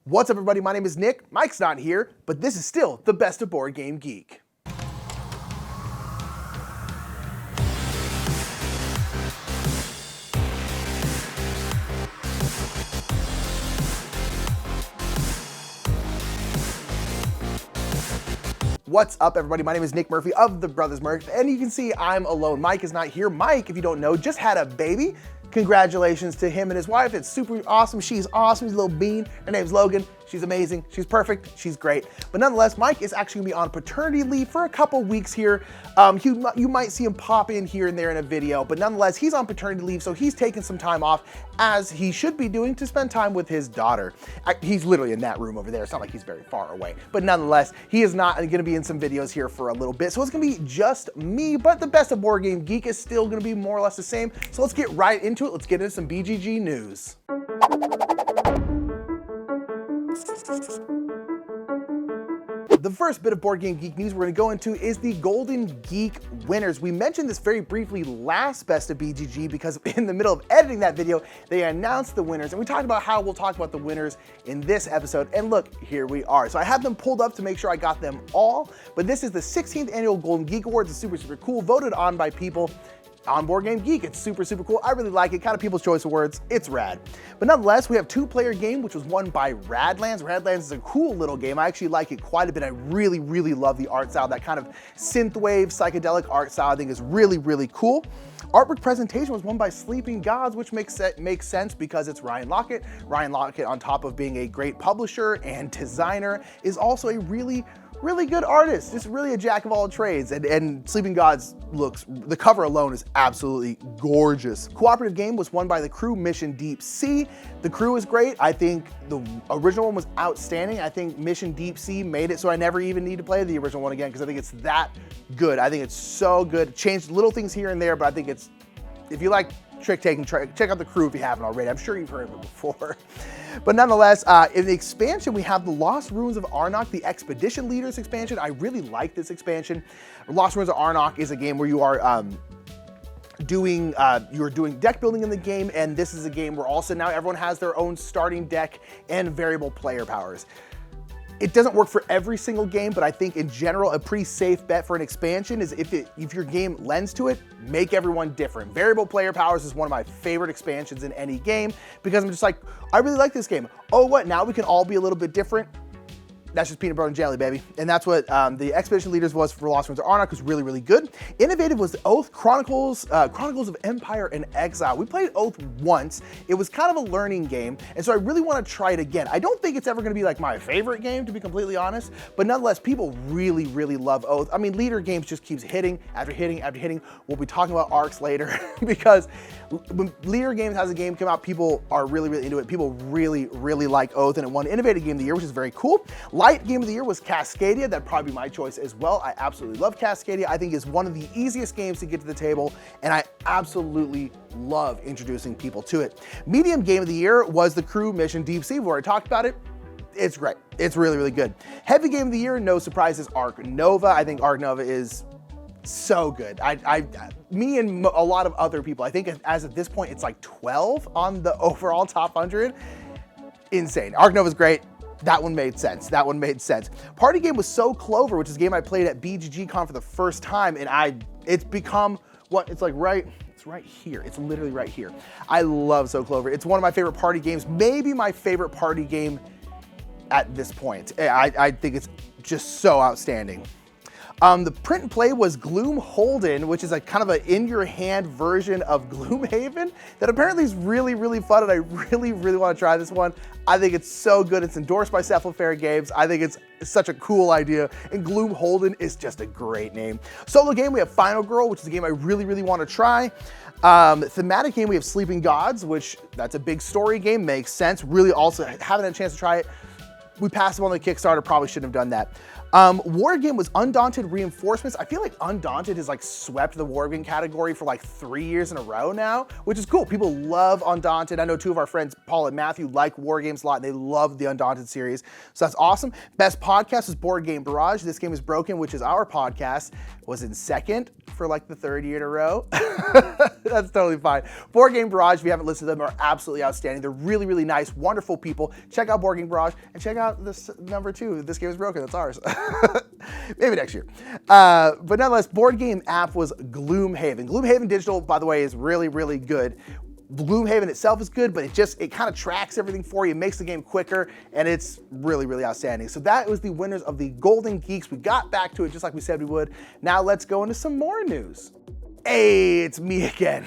What's up, everybody? My name is Nick. Mike's not here, but this is still the best of Board Game Geek. What's up, everybody? My name is Nick Murphy of the Brothers Murph, and you can see I'm alone. Mike is not here. Mike, if you don't know, just had a baby. Congratulations to him and his wife. It's super awesome. She's awesome. She's a little bean. Her name's Logan. She's amazing. She's perfect. She's great. But nonetheless, Mike is actually gonna be on paternity leave for a couple weeks here. You might see him pop in here and there in a video, but nonetheless, he's on paternity leave, so he's taking some time off, as he should be doing, to spend time with his daughter. He's literally in that room over there. It's not like he's very far away, but nonetheless, he is not gonna be in some videos here for a little bit, so it's gonna be just me, but the best of Board Game Geek is still gonna be more or less the same. So let's get right into it. Let's get into some BGG news. The first bit of Board Game Geek news we're going to go into is the Golden Geek winners. We mentioned this very briefly last Best of BGG because in the middle of editing that video, they announced the winners, and we talked about how we'll talk about the winners in this episode, and look, here we are. So I have them pulled up to make sure I got them all, but this is the 16th Annual Golden Geek Awards. It's super, super cool, voted on by people on Board Game Geek. It's super, super cool. I really like it. Kind of people's choice of words. It's rad. But nonetheless, we have two-player game, which was won by Radlands. Radlands is a cool little game. I actually like it quite a bit. I really, really love the art style. That kind of synthwave, psychedelic art style I think is really, really cool. Artwork presentation was won by Sleeping Gods, which makes sense because it's Ryan Lockett. Ryan Lockett, on top of being a great publisher and designer, is also a really good artist, just really a jack of all trades, and Sleeping Gods looks, the cover alone is absolutely gorgeous. Cooperative game was won by The Crew Mission Deep Sea. The Crew is great. I think the original one was outstanding. I think Mission Deep Sea made it so I never even need to play the original one again because I think it's that good. I think it's so good. Changed little things here and there, but I think it's, if you like trick-taking, check out The Crew if you haven't already. I'm sure you've heard of it before. But nonetheless, in the expansion, we have the Lost Ruins of Arnok, the Expedition Leaders expansion. I really like this expansion. Lost Ruins of Arnok is a game where you are doing deck building in the game, and this is a game where also now everyone has their own starting deck and variable player powers. It doesn't work for every single game, but I think in general, a pretty safe bet for an expansion is if your game lends to it, make everyone different. Variable player powers is one of my favorite expansions in any game because I'm just like, I really like this game. Oh, what? Now we can all be a little bit different? That's just peanut butter and jelly, baby. And that's what the Expedition Leaders was for Lost Ruins of Arnok. It was really, really good. Innovative was the Oath Chronicles, Chronicles of Empire and Exile. We played Oath once. It was kind of a learning game, and so I really want to try it again. I don't think it's ever going to be like my favorite game, to be completely honest, but nonetheless, people really, really love Oath. I mean, leader games just keeps hitting after hitting after hitting. We'll be talking about arcs later because when leader games has a game come out, people are really, really into it. People really, really like Oath, and it won Innovative Game of the Year, which is very cool. Light Game of the Year was Cascadia. That'd probably be my choice as well. I absolutely love Cascadia. I think it's one of the easiest games to get to the table, and I absolutely love introducing people to it. Medium Game of the Year was The Crew Mission Deep Sea. We've already talked about it. It's great. It's really, really good. Heavy Game of the Year, no surprises, Arc Nova. I think Arc Nova is so good. Me and a lot of other people, I think as of this point, it's like 12 on the overall top 100. Insane. Arc Nova is great. That one made sense. That one made sense. Party game was So Clover, which is a game I played at BGG Con for the first time, and it's become what it's like it's right here. It's literally right here. I love So Clover. It's one of my favorite party games, maybe my favorite party game at this point. I think it's just so outstanding. The print and play was Gloomholden, which is a kind of an in-your-hand version of Gloomhaven that apparently is really, really fun, and I really, really want to try this one. I think it's so good. It's endorsed by Cephalofair Games. I think it's such a cool idea, and Gloomholden is just a great name. Solo game, we have Final Girl, which is a game I really, really want to try. Thematic game, we have Sleeping Gods, which that's a big story game, makes sense. Really also haven't had a chance to try it. we passed them on the Kickstarter, probably shouldn't have done that. War game was Undaunted Reinforcements. I feel like Undaunted has like swept the war game category for like 3 years in a row now, which is cool. People love Undaunted. I know two of our friends, Paul and Matthew, like war games a lot, and they love the Undaunted series. So that's awesome. Best podcast is Board Game Barrage. This Game is Broken, which is our podcast, was in second for like the 3rd year in a row. That's totally fine. Board Game Barrage, if you haven't listened to them, are absolutely outstanding. They're really, really nice, wonderful people. Check out Board Game Barrage and check out this number 2. This Game is Broken. That's ours. Maybe next year. But nonetheless, board game app was Gloomhaven. Gloomhaven Digital, by the way, is really, really good. Gloomhaven itself is good, but it kind of tracks everything for you, makes the game quicker, and it's really, really outstanding. So that was the winners of the Golden Geeks. We got back to it just like we said we would. Now let's go into some more news. Hey, it's me again.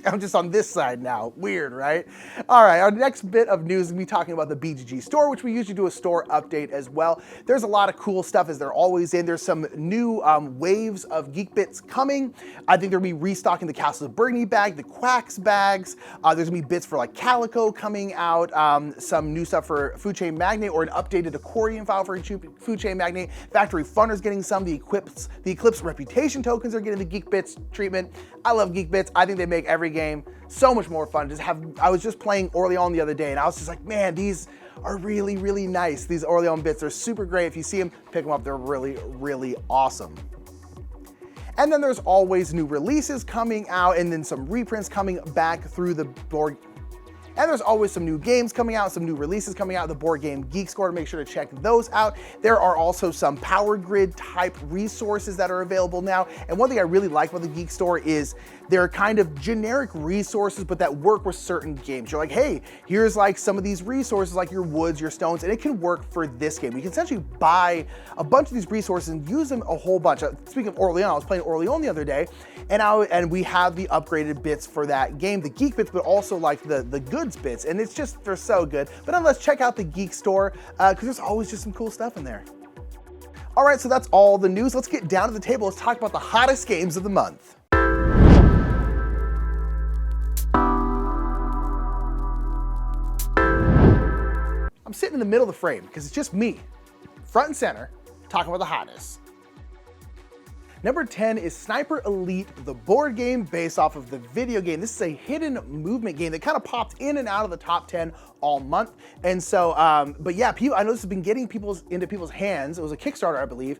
I'm just on this side now. Weird, right? All right, our next bit of news is me talking about the BGG Store, which we usually do a store update as well. There's a lot of cool stuff, as there always is. There's some new waves of Geek Bits coming. I think they're going to be restocking the Castles of Burgundy bag, the Quacks bags. There's going to be bits for like Calico coming out, some new stuff for Food Chain Magnate, or an updated accordion file for Food Chain Magnate. Factory Funner's getting some. The Eclipse Reputation tokens are getting the Geek Bits treatment. I love Geek Bits. I think they make every game so much more fun. I was just playing Aurélien the other day, and I was just like, man, these are really, really nice. These Aurélien bits, they're super great. If you see them, pick them up. They're really, really awesome. And then there's always new releases coming out, and then some reprints coming back through the board. And there's always some new games coming out, some new releases coming out, the Board Game Geek Store, to make sure to check those out. There are also some Power Grid type resources that are available now. And one thing I really like about the Geek Store is they're kind of generic resources, but that work with certain games. You're like, hey, here's like some of these resources, like your woods, your stones, and it can work for this game. You can essentially buy a bunch of these resources and use them a whole bunch. Speaking of Aurélien, I was playing Aurélien the other day, and we have the upgraded bits for that game, the Geek Bits, but also like the goods bits, and it's just, they're so good. But nonetheless, check out the Geek Store, because there's always just some cool stuff in there. All right, so that's all the news. Let's get down to the table. Let's talk about the hottest games of the month. I'm sitting in the middle of the frame because it's just me, front and center, talking about the hottest. Number 10 is Sniper Elite, the board game based off of the video game. This is a hidden movement game that kind of popped in and out of the top 10 all month. And so, but yeah, I know this has been getting into people's hands. It was a Kickstarter, I believe.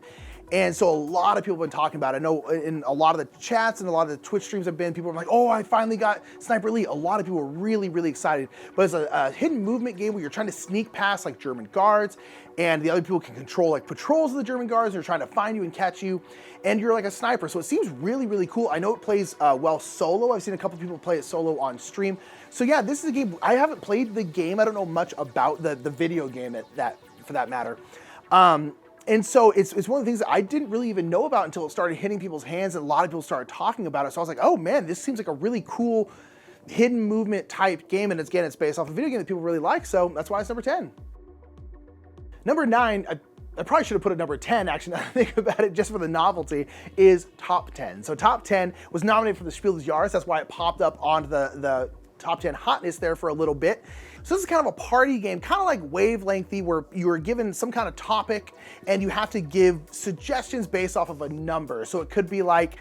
And so a lot of people have been talking about it. I know in a lot of the chats and a lot of the Twitch streams I've been, people are like, oh, I finally got Sniper Elite. A lot of people are really, really excited. But it's a hidden movement game where you're trying to sneak past like German guards, and the other people can control like patrols of the German guards. They're trying to find you and catch you, and you're like a sniper. So it seems really, really cool. I know it plays well solo. I've seen a couple people play it solo on stream. So yeah, this is a game. I haven't played the game. I don't know much about the video game for that matter. And so it's one of the things that I didn't really even know about until it started hitting people's hands, and a lot of people started talking about it. So I was like, oh man, this seems like a really cool hidden movement type game. And again, it's based off a video game that people really like. So that's why it's number 10. Number 9, I probably should have put it number 10, actually, now that I think about it, just for the novelty, is Top 10. So Top 10 was nominated for the Spiele des Jahres. That's why it popped up onto the Top 10 hotness there for a little bit. So this is kind of a party game, kind of like Wavelengthy, where you are given some kind of topic and you have to give suggestions based off of a number. So it could be like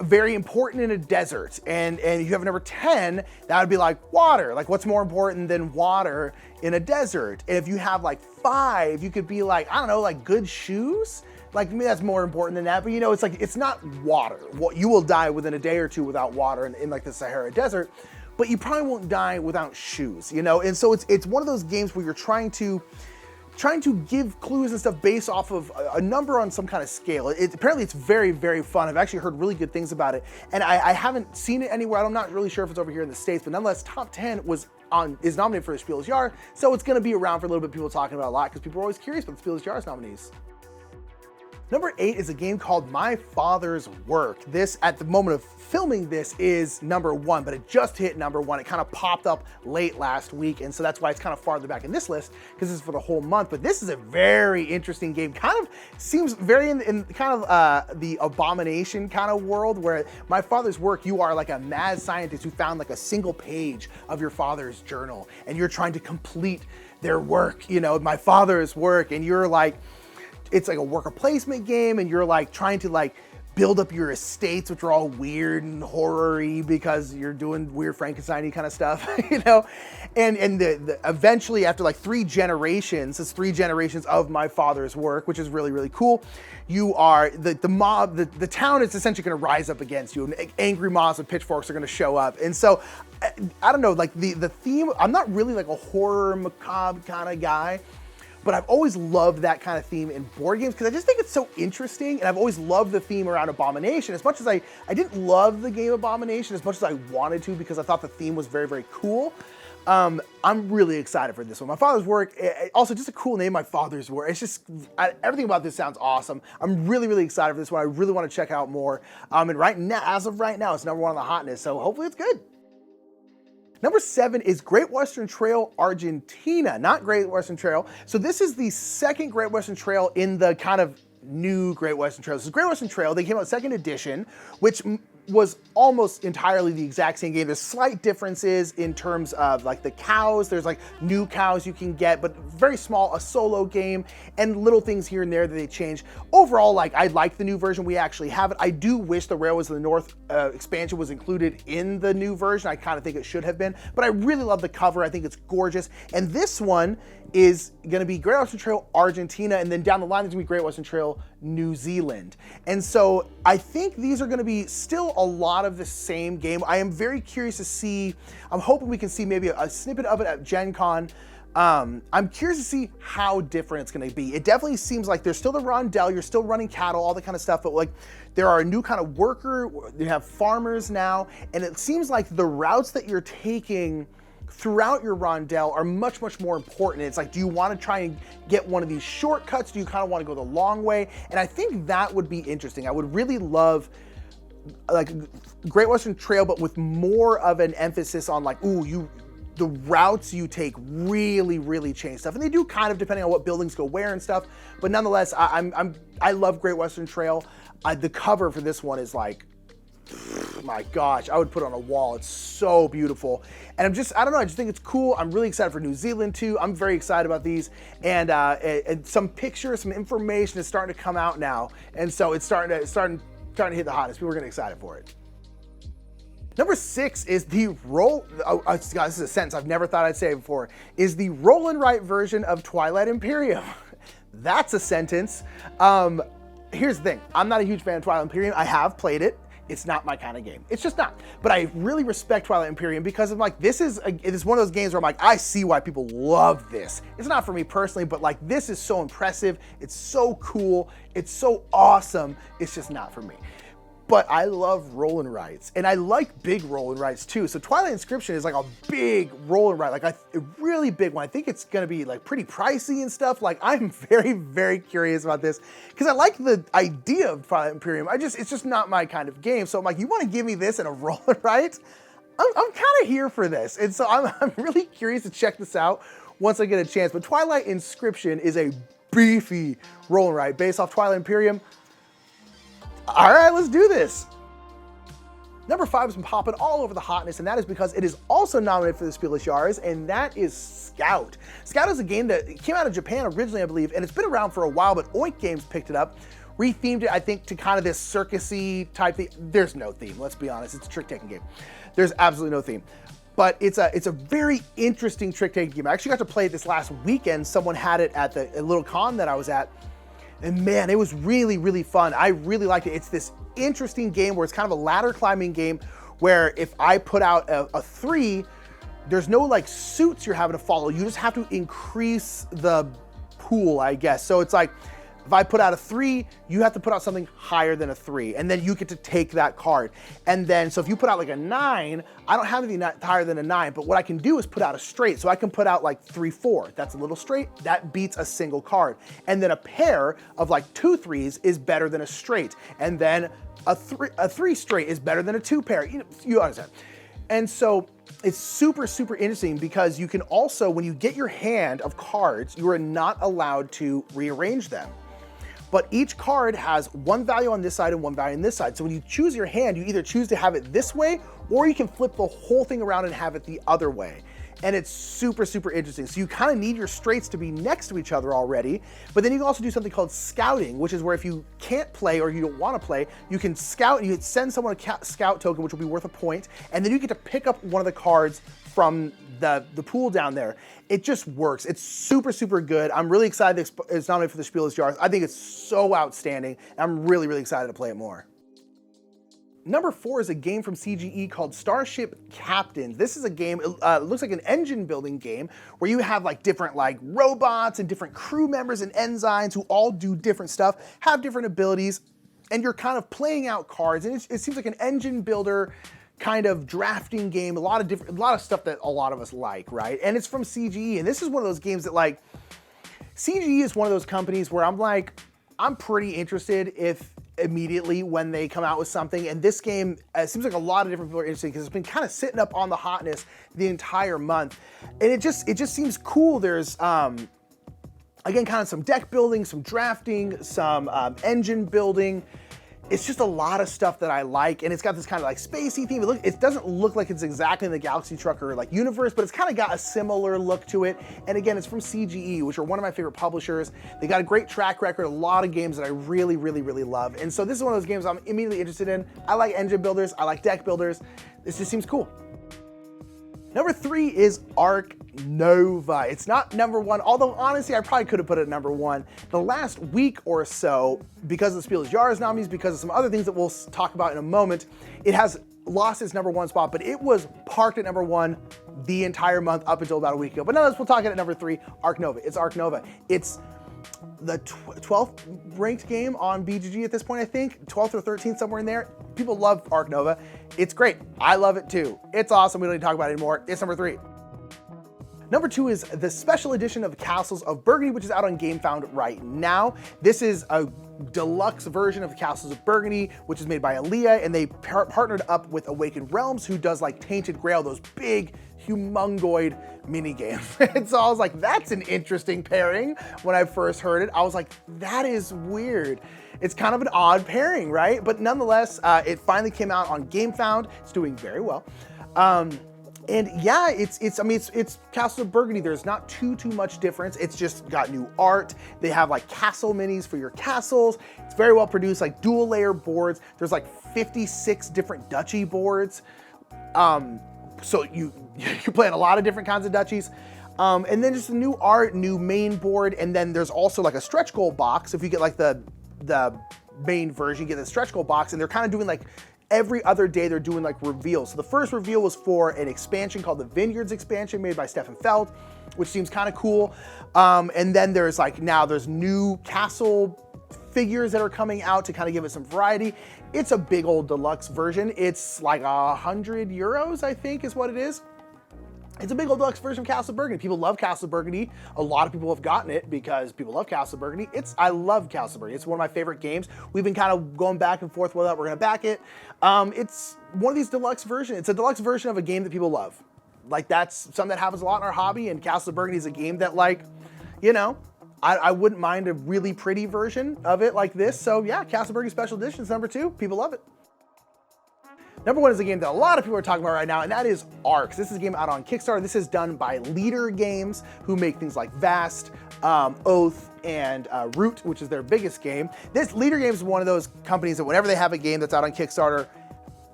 very important in a desert, and you have a number 10, that would be like water. Like, what's more important than water in a desert? And if you have like 5, you could be like, I don't know, like good shoes. Like, to me, that's more important than that. But you know, it's like, it's not water. You will die within a day or two without water in like the Sahara Desert, but you probably won't die without shoes, you know? And so it's one of those games where you're trying to give clues and stuff based off of a number on some kind of scale. Apparently it's very, very fun. I've actually heard really good things about it, and I haven't seen it anywhere. I'm not really sure if it's over here in the States, but nonetheless, Top 10 is nominated for the Spiele des Jahres, so it's gonna be around for a little bit, people talking about it a lot, because people are always curious about the Spiele des Jahres nominees. Number 8 is a game called My Father's Work. This, at the moment of filming this, is number 1, but it just hit number 1. It kind of popped up late last week, and so that's why it's kind of farther back in this list, because this is for the whole month. But this is a very interesting game. Kind of seems very in kind of the Abomination kind of world, where My Father's Work, you are like a mad scientist who found like a single page of your father's journal, and you're trying to complete their work, you know, my father's work, and you're like, it's like a worker placement game, and you're like trying to like build up your estates, which are all weird and horror-y because you're doing weird Frankenstein-y kind of stuff, you know? And eventually, after like 3 generations, it's 3 generations of my father's work, which is really, really cool. You are, the mob, the town is essentially gonna rise up against you, and angry mobs with pitchforks are gonna show up. And so, I don't know, like the theme, I'm not really like a horror macabre kind of guy, but I've always loved that kind of theme in board games because I just think it's so interesting, and I've always loved the theme around Abomination. As much as I didn't love the game Abomination as much as I wanted to because I thought the theme was very, very cool. I'm really excited for this one. My father's work, also just a cool name, my father's work. It's just, everything about this sounds awesome. I'm really, really excited for this one. I really want to check out more. And right now, as of right now, it's #1 on the hotness, so hopefully it's good. Number 7 is Great Western Trail Argentina, not Great Western Trail. So this is the second Great Western Trail in the kind of new Great Western Trail. This is Great Western Trail. They came out 2nd edition, which was almost entirely the exact same game. There's slight differences in terms of like the cows. There's like new cows you can get, but very small, a solo game, and little things here and there that they changed. Overall, like I like the new version. We actually have it. I do wish the Railways of the North expansion was included in the new version. I kind of think it should have been, but I really love the cover. I think it's gorgeous. And this one is gonna be Great Western Trail Argentina, and then down the line there's gonna be Great Western Trail New Zealand. And so I think these are gonna be still a lot of the same game. I am very curious to see, I'm hoping we can see maybe a snippet of it at Gen Con. I'm curious to see how different it's gonna be. It definitely seems like there's still the rondel, you're still running cattle, all that kind of stuff, but like there are a new kind of worker, you have farmers now, and it seems like the routes that you're taking throughout your rondel are much, much more important. It's like, do you want to try and get one of these shortcuts? Do you kind of want to go the long way? And I think that would be interesting. I would really love like Great Western Trail, but with more of an emphasis on like, ooh, the routes you take really, really change stuff. And they do kind of depending on what buildings go where and stuff. But nonetheless, I love Great Western Trail. The cover for this one is like, my gosh, I would put it on a wall. It's so beautiful. And I don't know, I just think it's cool. I'm really excited for New Zealand too. I'm very excited about these. And some pictures, some information is starting to come out now. And so it's starting to hit the hottest. People are getting excited for it. Number 6 is the God, this is a sentence I've never thought I'd say before, is the roll and write version of Twilight Imperium. That's a sentence. Here's the thing. I'm not a huge fan of Twilight Imperium. I have played it. It's not my kind of game. It's just not. But I really respect Twilight Imperium because I'm like, it is one of those games where I'm like, I see why people love this. It's not for me personally, but like this is so impressive. It's so cool. It's so awesome. It's just not for me. But I love roll and writes, and I like big roll and writes too. So Twilight Inscription is like a big roll and write, like a really big one. I think it's gonna be like pretty pricey and stuff. Like I'm very, very curious about this because I like the idea of Twilight Imperium. It's just not my kind of game. So I'm like, you wanna give me this in a roll and write? I'm kind of here for this. And so I'm really curious to check this out once I get a chance. But Twilight Inscription is a beefy roll and write based off Twilight Imperium. All right, let's do this. Number 5 has been popping all over the hotness, and that is because it is also nominated for the Spiele Jahres, and that is Scout. Scout is a game that came out of Japan originally, I believe, and it's been around for a while, but Oink Games picked it up, rethemed it, I think, to kind of this circusy type thing. There's no theme, let's be honest. It's a trick-taking game. There's absolutely no theme. But it's a very interesting trick-taking game. I actually got to play it this last weekend. Someone had it at a little con that I was at. And man, it was really, really fun. I really liked it. It's this interesting game where it's kind of a ladder climbing game where if I put out a 3, there's no like suits you're having to follow. You just have to increase the pool, I guess. So it's like, if I put out a 3, you have to put out something higher than a 3, and then you get to take that card. And then, so if you put out like a 9, I don't have anything higher than a 9, but what I can do is put out a straight. So I can put out like 3, 4. That's a little straight. That beats a single card. And then a pair of like 2 3s is better than a straight. And then a 3 straight is better than a 2 pair. You understand. And so it's super, super interesting because you can also, when you get your hand of cards, you are not allowed to rearrange them. But each card has one value on this side and one value on this side. So when you choose your hand, you either choose to have it this way, or you can flip the whole thing around and have it the other way. and it's super, super interesting. So you kind of need your straights to be next to each other already, but then you can also do something called scouting, which is where if you can't play or you don't want to play, you can scout, you can send someone a scout token, which will be worth a point, and then you get to pick up one of the cards from the pool down there. It just works. It's super, super good. I'm really excited it's nominated for the Spiele des Jahres. I think it's so outstanding. I'm really, really excited to play it more. Number 4 is a game from CGE called Starship Captains. This is a game, it looks like an engine building game where you have like different like robots and different crew members and ensigns who all do different stuff, have different abilities, and you're kind of playing out cards. And it seems like an engine builder kind of drafting game, a lot of stuff that a lot of us like, right? And it's from CGE, and this is one of those games that like, CGE is one of those companies where I'm like, I'm pretty interested if immediately when they come out with something, and this game, it seems like a lot of different people are interested because it's been kind of sitting up on the hotness the entire month, and it just seems cool. There's again kind of some deck building, some drafting, some engine building. It's just a lot of stuff that I like, and it's got this kind of like spacey theme. It doesn't look like it's exactly in the Galaxy Trucker like universe, but it's kind of got a similar look to it. And again, it's from CGE, which are one of my favorite publishers. They got a great track record, a lot of games that I really, really, really love. And so this is one of those games I'm immediately interested in. I like engine builders, I like deck builders. This just seems cool. Number 3 is Ark Nova. It's not number 1, although honestly, I probably could have put it at number 1. The last week or so, because of the Spiele des Jahres nominees, because of some other things that we'll talk about in a moment, it has lost its number 1 spot, but it was parked at number 1 the entire month up until about a week ago. But nonetheless, we'll talk at number 3, Ark Nova. It's Ark Nova. It's the 12th ranked game on BGG at this point, I think. 12th or 13th, somewhere in there. People love Ark Nova. It's great. I love it too. It's awesome. We don't need to talk about it anymore. It's number 3. Number 2 is the special edition of Castles of Burgundy, which is out on GameFound right now. This is a deluxe version of the Castles of Burgundy, which is made by Alea, and they partnered up with Awakened Realms, who does like Tainted Grail, those big, humongoid mini games. And so I was like, that's an interesting pairing. When I first heard it, I was like, that is weird. It's kind of an odd pairing, right? But nonetheless, it finally came out on GameFound. It's doing very well. And yeah, it's Castles of Burgundy. There's not too much difference. It's just got new art. They have like castle minis for your castles. It's very well produced, like dual layer boards. There's like 56 different duchy boards. So you play in a lot of different kinds of duchies. And then just the new art, new main board, and then there's also like a stretch goal box. If you get like the main version, you get the stretch goal box, and they're kind of doing like every other day they're doing like reveals. So the first reveal was for an expansion called the Vineyards expansion made by Stefan Feld, which seems kind of cool. And then there's like now there's new castle figures that are coming out to kind of give it some variety. It's a big old deluxe version. It's like 100 euros, I think is what it is. It's a big old deluxe version of Castle of Burgundy. People love Castle of Burgundy. A lot of people have gotten it because people love Castle of Burgundy. I love Castle of Burgundy. It's one of my favorite games. We've been kind of going back and forth whether we're gonna back it. It's one of these deluxe versions. It's a deluxe version of a game that people love. Like that's something that happens a lot in our hobby, and Castle of Burgundy is a game that, like, you know, I wouldn't mind a really pretty version of it like this. So yeah, Castle of Burgundy Special Edition is number 2. People love it. Number 1 is a game that a lot of people are talking about right now, and that is Arcs. This is a game out on Kickstarter. This is done by Leader Games, who make things like Vast, Oath, and Root, which is their biggest game. This Leader Games is one of those companies that whenever they have a game that's out on Kickstarter,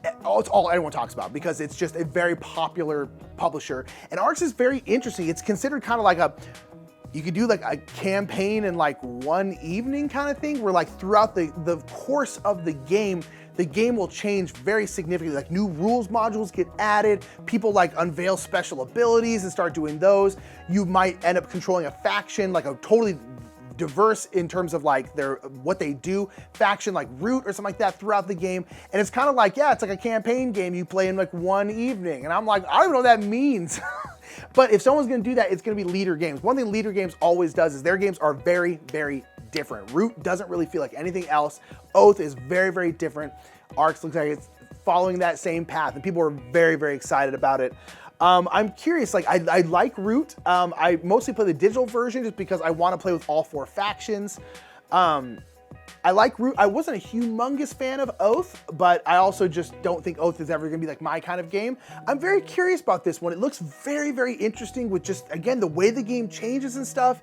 it's all anyone talks about because it's just a very popular publisher. And Arcs is very interesting. It's considered kind of like you could do like a campaign in like one evening kind of thing, where like throughout the course of the game will change very significantly. Like new rules modules get added, people like unveil special abilities and start doing those. You might end up controlling a faction, like a totally diverse in terms of like what they do, faction like Root or something like that throughout the game. And it's kind of like, yeah, it's like a campaign game you play in like one evening. And I'm like, I don't even know what that means. But if someone's gonna do that, it's gonna be Leader Games. One thing Leader Games always does is their games are very, very different. Root doesn't really feel like anything else. Oath is very, very different. Arcs looks like it's following that same path, and people are very, very excited about it. I'm curious, like I like Root. I mostly play the digital version just because I want to play with all 4 factions. I wasn't a humongous fan of Oath, but I also just don't think Oath is ever gonna be like my kind of game. I'm very curious about this one. It looks very, very interesting with just, again, the way the game changes and stuff.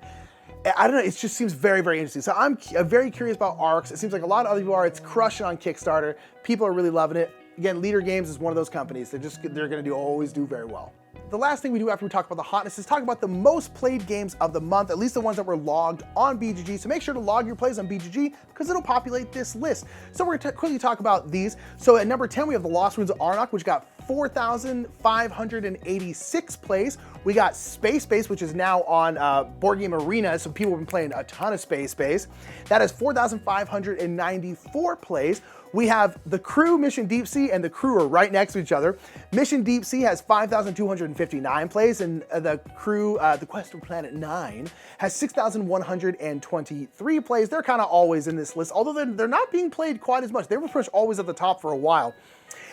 I don't know, it just seems very, very interesting. So I'm very curious about Arcs. It seems like a lot of other people are. It's crushing on Kickstarter. People are really loving it. Again, Leader Games is one of those companies. They're gonna always do very well. The last thing we do after we talk about the hotness is talk about the most played games of the month, at least the ones that were logged on BGG. So make sure to log your plays on BGG because it'll populate this list. So we're gonna quickly talk about these. So at number 10, we have the Lost Ruins of Arnak, which got 4,586 plays. We got Space Base, which is now on Board Game Arena, so people have been playing a ton of Space Base. That has 4,594 plays. We have the Crew, Mission Deep Sea, and the Crew are right next to each other. Mission Deep Sea has 5,259 plays, and the Crew, The Quest for Planet 9, has 6,123 plays. They're kind of always in this list, although they're not being played quite as much. They were pretty much always at the top for a while.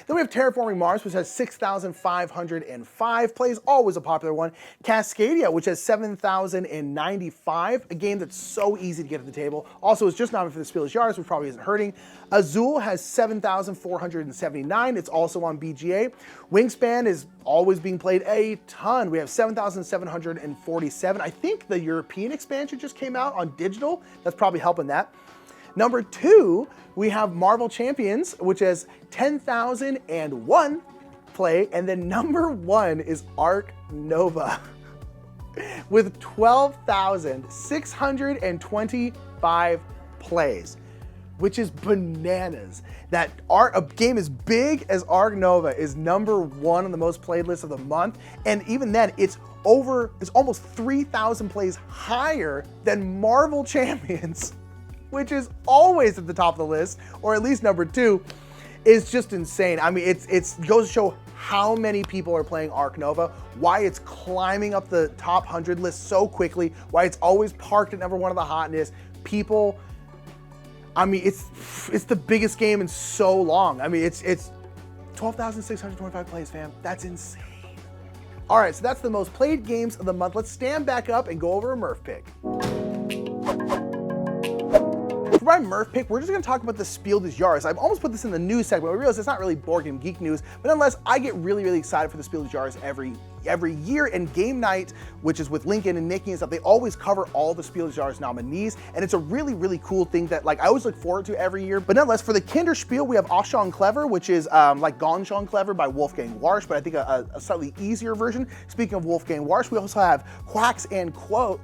Then we have Terraforming Mars, which has 6,505 plays, always a popular one. Cascadia, which has 7,095, a game that's so easy to get at the table. Also, it's just nominated for the Spiele des Jahres, which probably isn't hurting. Azul has 7,479. It's also on BGA. Wingspan is always being played a ton. We have 7,747. I think the European expansion just came out on digital. That's probably helping that. Number 2, we have Marvel Champions, which has 10,001 play, and then number 1 is Arc Nova with 12,625 plays, which is bananas. That a game as big as Arc Nova is number 1 on the most played list of the month, and even then, it's almost 3,000 plays higher than Marvel Champions, which is always at the top of the list, or at least number 2, is just insane. I mean, it goes to show how many people are playing Arc Nova, why it's climbing up the top 100 list so quickly, why it's always parked at number 1 of the hotness. People, I mean, it's the biggest game in so long. I mean, it's 12,625 plays, fam. That's insane. All right, so that's the most played games of the month. Let's stand back up and go over a Murph pick. For my Murph pick, we're just gonna talk about the Spiele des Jahres. I've almost put this in the news segment. I realize it's not really BoardGameGeek news, but nonetheless, I get really, really excited for the Spiele des Jahres every year. And Game Night, which is with Lincoln and Nikki and stuff, they always cover all the Spiele des Jahres nominees, and it's a really, really cool thing that I always look forward to every year. But nonetheless, for the Kinderspiel, we have Auch Clever, which is like Gone Schon Clever by Wolfgang Warsch, but I think a slightly easier version. Speaking of Wolfgang Warsch, we also have Quacks and Co,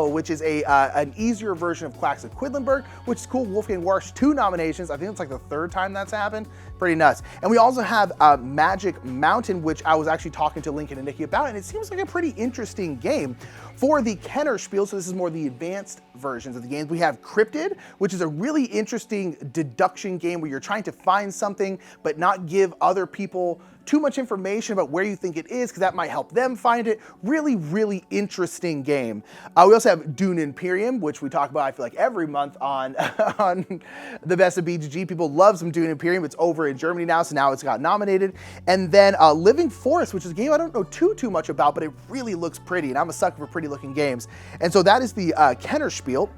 which is an easier version of Quacks of Quedlinburg, which is cool. Wolfgang Warsch, 2 nominations. I think it's like the 3rd time that's happened. Pretty nuts. And we also have Magic Mountain, which I was actually talking to Lincoln and Nikki about, and it seems like a pretty interesting game. For the Kennerspiel, so this is more the advanced versions of the games, we have Cryptid, which is a really interesting deduction game where you're trying to find something but not give other people too much information about where you think it is, because that might help them find it. Really, really interesting game. We also have Dune Imperium, which we talk about, I feel like, every month on, on the Best of BGG. People love some Dune Imperium. It's over in Germany now, so now it's got nominated. And then Living Forest, which is a game I don't know too much about, but it really looks pretty, and I'm a sucker for pretty looking games. And so that is the Kennerspiel.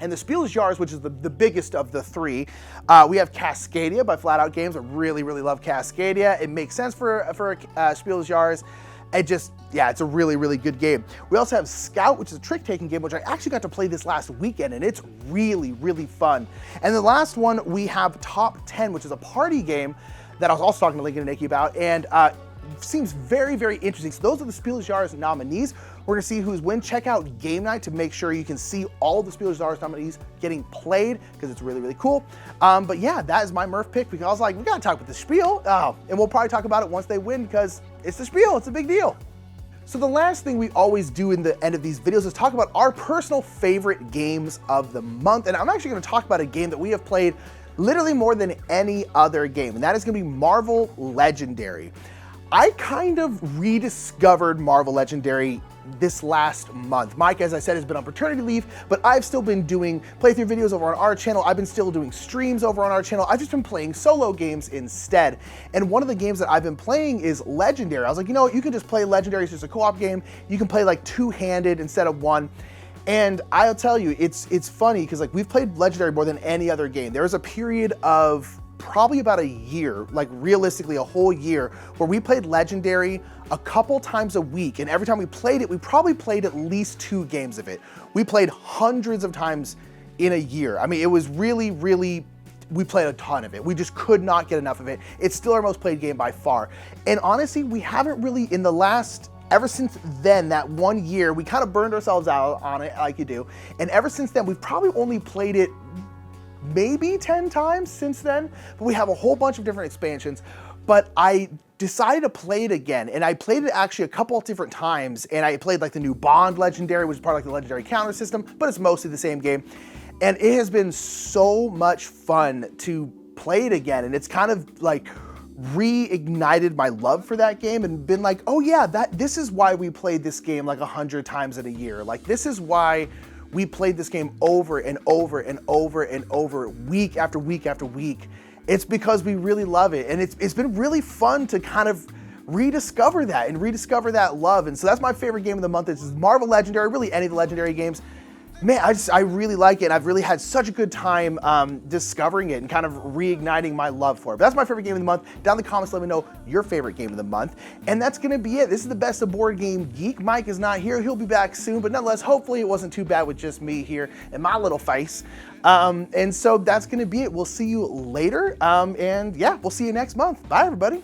And the Spiele des Jahres, which is the biggest of the 3, we have Cascadia by Flat Out Games. I really, really love Cascadia. It makes sense for Spiele des Jahres. Yeah, it's a really, really good game. We also have Scout, which is a trick-taking game, which I actually got to play this last weekend, and it's really, really fun. And the last one, we have Top 10, which is a party game that I was also talking to Lincoln and Nikki about, and seems very, very interesting. So those are the Spiele des Jahres nominees. We're gonna see who's win. Check out Game Night to make sure you can see all the Spiele des Jahres nominees getting played, because it's really, really cool. But yeah, that is my Murph pick, because I was like, we gotta talk about the Spiele, and we'll probably talk about it once they win, because it's the Spiele, it's a big deal. So the last thing we always do in the end of these videos is talk about our personal favorite games of the month. And I'm actually gonna talk about a game that we have played literally more than any other game, and that is gonna be Marvel Legendary. I kind of rediscovered Marvel Legendary this last month. Mike, as I said, has been on paternity leave, but I've still been doing playthrough videos over on our channel. I've been still doing streams over on our channel. I've just been playing solo games instead. And one of the games that I've been playing is Legendary. I was like, you know what, you can just play Legendary. It's just a co-op game. You can play like 2-handed instead of 1. And I'll tell you, it's funny because like we've played Legendary more than any other game. There was a period of probably about a year, like realistically a whole year, where we played Legendary a couple times a week. And every time we played it, we probably played at least 2 games of it. We played hundreds of times in a year. I mean, it was really, we played a ton of it. We just could not get enough of it. It's still our most played game by far. And honestly, we haven't really, in the last, ever since then, that 1 year, we kind of burned ourselves out on it like you do. And ever since then, we've probably only played it maybe 10 times since then, but we have a whole bunch of different expansions. But I decided to play it again, and I played it actually a couple of different times, and I played like the new Bond Legendary, which is part of like the Legendary counter system, but it's mostly the same game. And it has been so much fun to play it again, and it's kind of like reignited my love for that game and been like, oh yeah, this is why we played this game like 100 times in a year. Like this is why we played this game over and over and over and over, week after week after week. It's because we really love it. And it's been really fun to kind of rediscover that and rediscover that love. And so that's my favorite game of the month. This is Marvel Legendary, really any of the Legendary games. Man, I really like it, and I've really had such a good time discovering it and kind of reigniting my love for it. But that's my favorite game of the month. Down in the comments, let me know your favorite game of the month. And that's gonna be it. This is the best of Board Game Geek. Mike is not here. He'll be back soon, but nonetheless, hopefully it wasn't too bad with just me here and my little face. And so that's gonna be it. We'll see you later. And yeah, we'll see you next month. Bye, everybody.